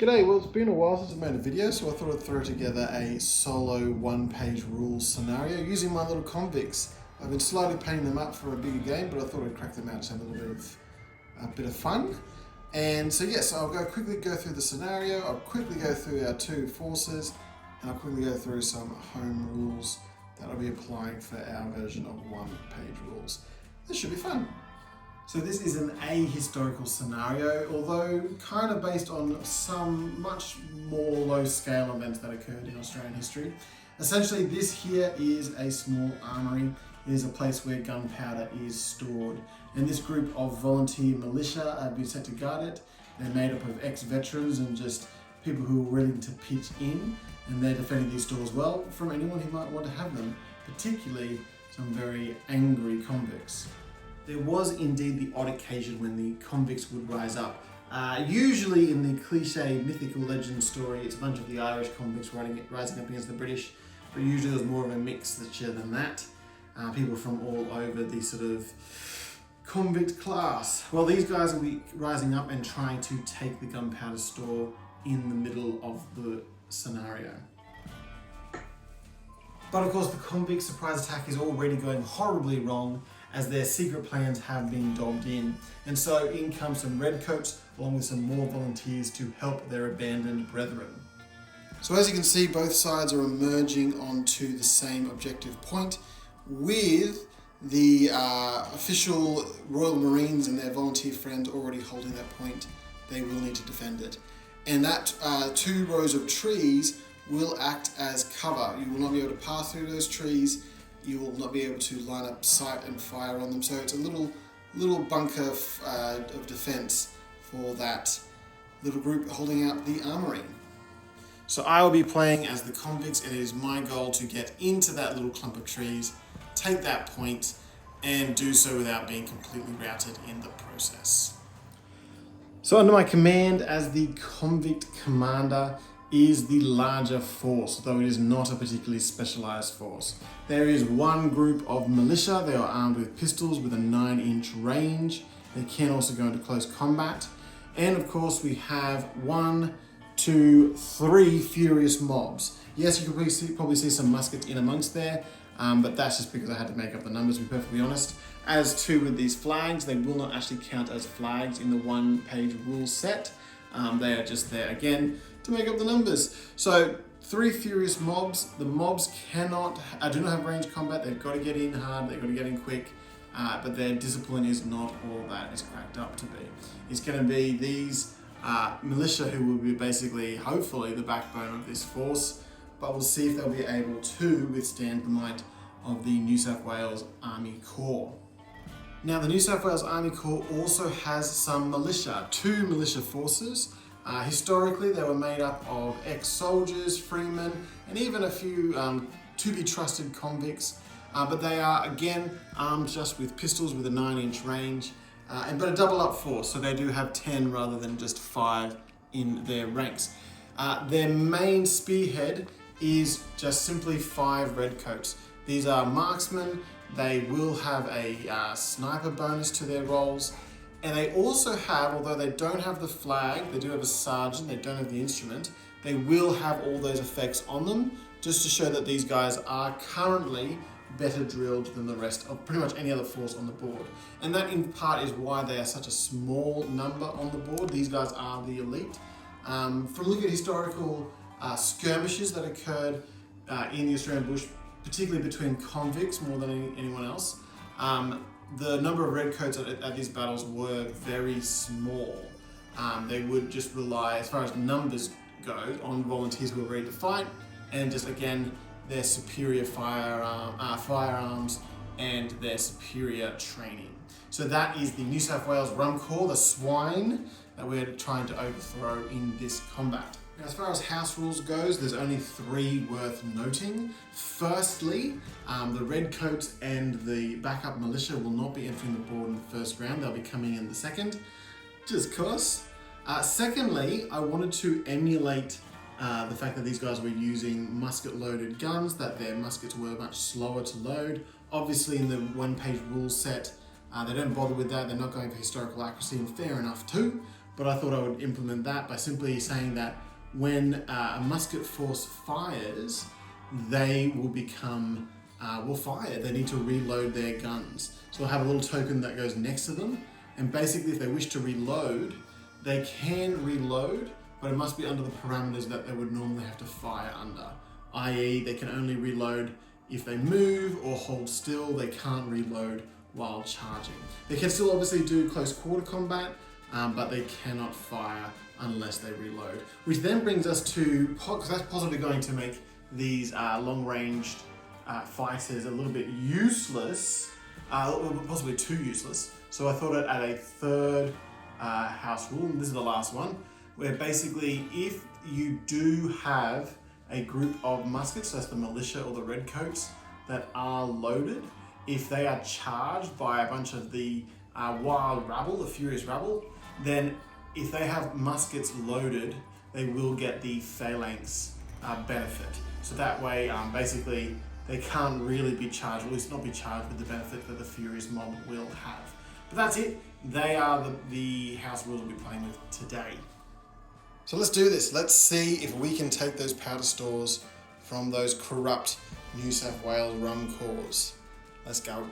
G'day, well it's been a while since I made a video, so I thought I'd throw together a solo one-page rules scenario using my little convicts. I've been slowly painting them up for a bigger game, but I thought I'd crack them out to have a bit of fun. And so yes, I'll quickly go through the scenario, I'll quickly go through our two forces, and I'll quickly go through some home rules that I'll be applying for our version of one-page rules. This should be fun. So this is an ahistorical scenario, although kind of based on some much more low-scale events that occurred in Australian history. Essentially, this here is a small armory. It is a place where gunpowder is stored. And this group of volunteer militia have been set to guard it. They're made up of ex-veterans and just people who are willing to pitch in, and they're defending these stores well from anyone who might want to have them, particularly some very angry convicts. There was indeed the odd occasion when the convicts would rise up. Usually in the cliche mythical legend story, it's a bunch of the Irish convicts rising up against the British, but usually there's more of a mixture than that. People from all over the sort of convict class. Well, these guys will be rising up and trying to take the gunpowder store in the middle of the scenario. But of course the convict surprise attack is already going horribly wrong, as their secret plans have been dobbed in. And so in comes some redcoats along with some more volunteers to help their abandoned brethren. So as you can see, both sides are emerging onto the same objective point, with the official Royal Marines and their volunteer friends already holding that point. They will need to defend it. And that two rows of trees will act as cover. You will not be able to pass through those trees. You will not be able to line up sight and fire on them. So it's a little bunker of defense for that little group holding out the armory. So I will be playing as the convicts, and it is my goal to get into that little clump of trees, take that point, and do so without being completely routed in the process. So under my command as the convict commander is the larger force, though it is not a particularly specialized force. There is one group of militia. They are armed with pistols with a 9-inch range. They can also go into close combat. And of course we have 1, 2, 3 furious mobs. Yes, you can probably see some muskets in amongst there, but that's just because I had to make up the numbers, to be perfectly honest. As to with these flags, they will not actually count as flags in the one-page rule set. They are just there again to make up the numbers. So 3 furious mobs. The mobs do not have range combat. They've got to get in hard, they've got to get in quick, but their discipline is not all that is cracked up to be. It's going to be these militia who will be basically, hopefully, the backbone of this force, but we'll see if they'll be able to withstand the might of the New South Wales Army Corp. Now, the New South Wales Army Corp also has some militia, 2 militia forces. Historically, they were made up of ex-soldiers, freemen, and even a few to-be-trusted convicts. But they are, again, armed just with pistols with a 9-inch range, but a double-up force, so they do have 10 rather than just 5 in their ranks. Their main spearhead is just simply 5 redcoats. These are marksmen. They will have a sniper bonus to their roles. And they also have, although they don't have the flag, they do have a sergeant, they don't have the instrument, they will have all those effects on them, just to show that these guys are currently better drilled than the rest of pretty much any other force on the board. And that in part is why they are such a small number on the board. These guys are the elite. From looking at historical skirmishes that occurred in the Australian bush, particularly between convicts more than anyone else, the number of redcoats at these battles were very small. They would just rely, as far as numbers go, on volunteers who were ready to fight, and just again their superior firearms and their superior training. So that is the New South Wales Rum Corps, the swine that we're trying to overthrow in this combat. Now, as far as house rules goes, there's only 3 worth noting. Firstly, the redcoats and the backup militia will not be entering the board in the first round. They'll be coming in the second, just cause. Secondly, I wanted to emulate the fact that these guys were using musket-loaded guns, that their muskets were much slower to load. Obviously, in the one-page rule set, they don't bother with that. They're not going for historical accuracy, and fair enough too. but I thought I would implement that by simply saying that when a musket force fires, they will become will fire. They need to reload their guns. So I'll have a little token that goes next to them, and basically if they wish to reload, they can reload, but it must be under the parameters that they would normally have to fire under, i.e. they can only reload if they move or hold still. They can't reload while charging. They can still obviously do close quarter combat, but they cannot fire unless they reload. Which then brings us to, because that's possibly going to make these long-ranged fighters a little bit useless, possibly too useless. So I thought I'd add a third house rule, and this is the last one, where basically if you do have a group of muskets, so that's the militia or the redcoats, that are loaded, if they are charged by a bunch of the wild rabble, the furious rabble, then if they have muskets loaded, they will get the phalanx benefit. So that way, basically, they can't really be charged, or at least not be charged with the benefit that the furious mob will have. But that's it. They are the house rules we'll be playing with today. So let's do this. Let's see if we can take those powder stores from those corrupt New South Wales rum corps. Let's go.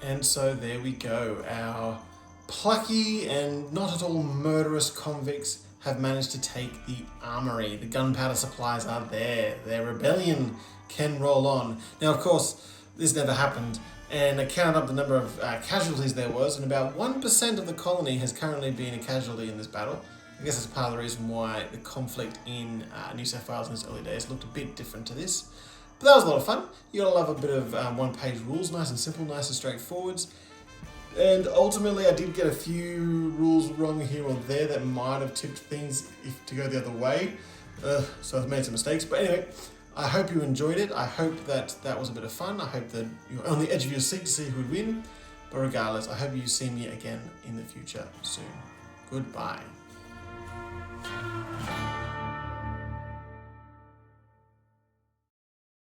And so there we go. Our plucky and not at all murderous convicts have managed to take the armory. The gunpowder supplies are there. Their rebellion can roll on. Now, of course, this never happened, and I counted up the number of casualties there was, and about 1% of the colony has currently been a casualty in this battle. I guess that's part of the reason why the conflict in New South Wales in its early days looked a bit different to this. But that was a lot of fun. You gotta love a bit of one-page rules, nice and simple, nice and straightforward. And ultimately, I did get a few rules wrong here or there that might have tipped things to go the other way. So I've made some mistakes. But anyway, I hope you enjoyed it. I hope that was a bit of fun. I hope that you're on the edge of your seat to see who would win. But regardless, I hope you see me again in the future soon. Goodbye.